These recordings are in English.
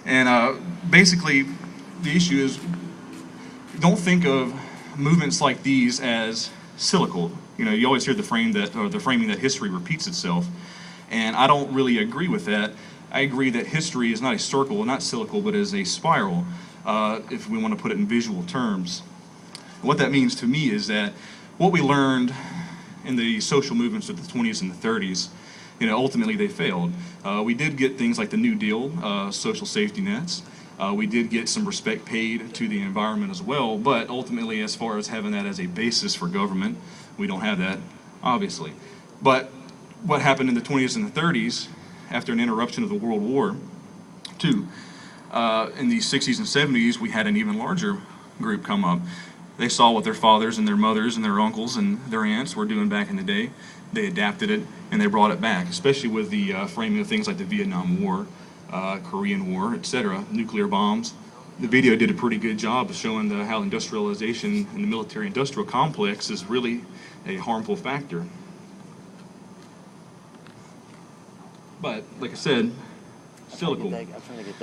And basically, the issue is, don't think of movements like these as cyclical. You know, you always hear the framing that history repeats itself, and I don't really agree with that. I agree that history is not a circle, not cyclical, but is a spiral, if we want to put it in visual terms. And what that means to me is that what we learned in the social movements of the 20s and the 30s, you know, ultimately they failed. We did get things like the New Deal, social safety nets. We did get some respect paid to the environment as well, but ultimately, as far as having that as a basis for government, we don't have that, obviously. But what happened in the 20s and the 30s, after an interruption of the World War II, in the 60s and 70s, we had an even larger group come up. They saw what their fathers and their mothers and their uncles and their aunts were doing back in the day. They adapted it and they brought it back, especially with the framing of things like the Vietnam War, Korean War, etc., nuclear bombs. The video did a pretty good job of showing how industrialization in the military-industrial complex is really a harmful factor. But, like I said, cyclical.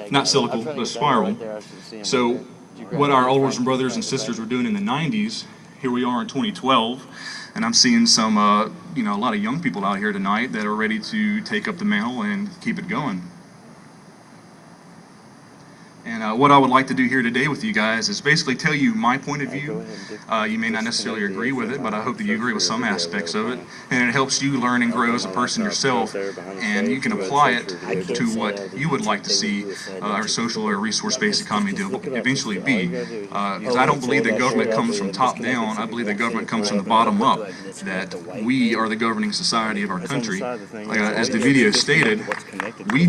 Not cyclical, but a spiral. So, what our elders and brothers and sisters were doing in the 90s, here we are in 2012, and I'm seeing some, a lot of young people out here tonight that are ready to take up the mantle and keep it going. And what I would like to do here today with you guys is basically tell you my point of view. You may not necessarily agree with it, but I hope that you agree with some aspects of it. And it helps you learn and grow as a person yourself, and you can apply it to what you would like to see our social or resource-based economy to eventually be. Because I don't believe that government comes from top down. I believe that government comes from the bottom up, that we are the governing society of our country. As the video stated, we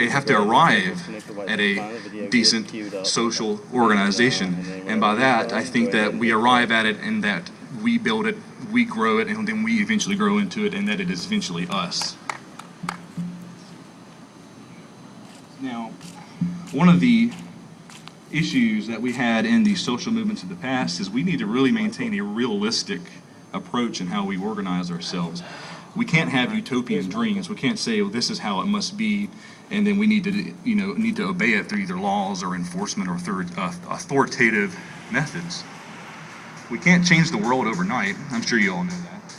have to arrive at a decent social organization, and by that I think that we arrive at it and that we build it, we grow it, and then we eventually grow into it, and that it is eventually us. Now, one of the issues that we had in the social movements of the past is we need to really maintain a realistic approach in how we organize ourselves. We can't have utopian dreams. We can't say, well, this is how it must be, and then we need to obey it through either laws or enforcement or through authoritative methods. We can't change the world overnight. I'm sure you all know that.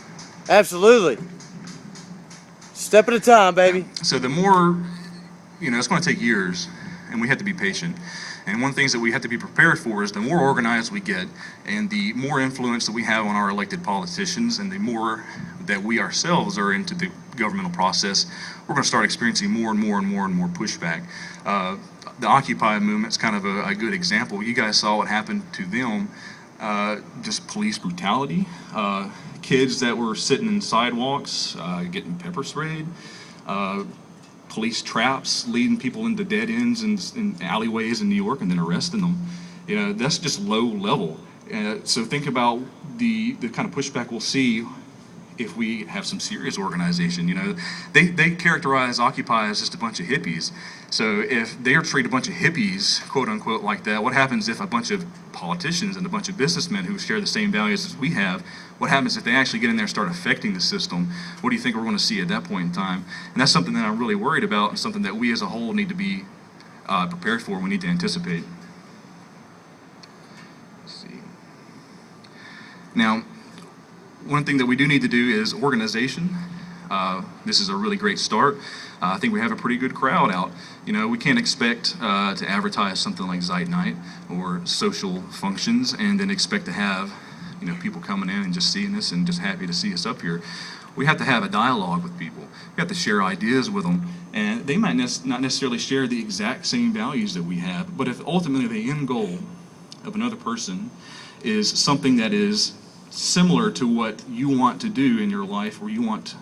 Absolutely. Step at a time, baby. So the more, it's going to take years, and we have to be patient. And one of the things that we have to be prepared for is the more organized we get and the more influence that we have on our elected politicians and the more that we ourselves are into the governmental process, we're going to start experiencing more and more and more and more pushback. The Occupy movement's kind of a good example. You guys saw what happened to them, just police brutality, kids that were sitting in sidewalks, getting pepper sprayed, police traps, leading people into dead ends and alleyways in New York and then arresting them. That's just low level. So think about the kind of pushback we'll see if we have some serious organization. They characterize Occupy as just a bunch of hippies. So if they treat a bunch of hippies, quote unquote, like that, what happens if a bunch of politicians and a bunch of businessmen who share the same values as we have, what happens if they actually get in there and start affecting the system? What do you think we're going to see at that point in time? And that's something that I'm really worried about, and something that we as a whole need to be prepared for. We need to anticipate. Let's see. Now, one thing that we do need to do is organization. This is a really great start. I think we have a pretty good crowd out. We can't expect to advertise something like ZeitNite or social functions and then expect to have people coming in and just seeing us and just happy to see us up here. We have to have a dialogue with people. We have to share ideas with them, and they might not necessarily share the exact same values that we have, but if ultimately the end goal of another person is something that is similar to what you want to do in your life or you want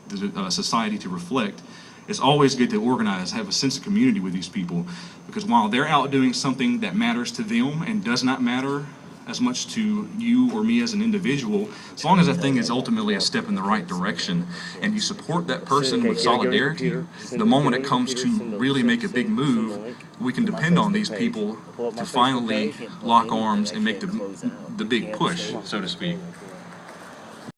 the society to reflect, it's always good to organize, have a sense of community with these people, because while they're out doing something that matters to them and does not matter as much to you or me as an individual, as long as that thing is ultimately a step in the right direction and you support that person with solidarity, the moment it comes to really make a big move, we can depend on these people to finally lock arms and make the big push, so to speak.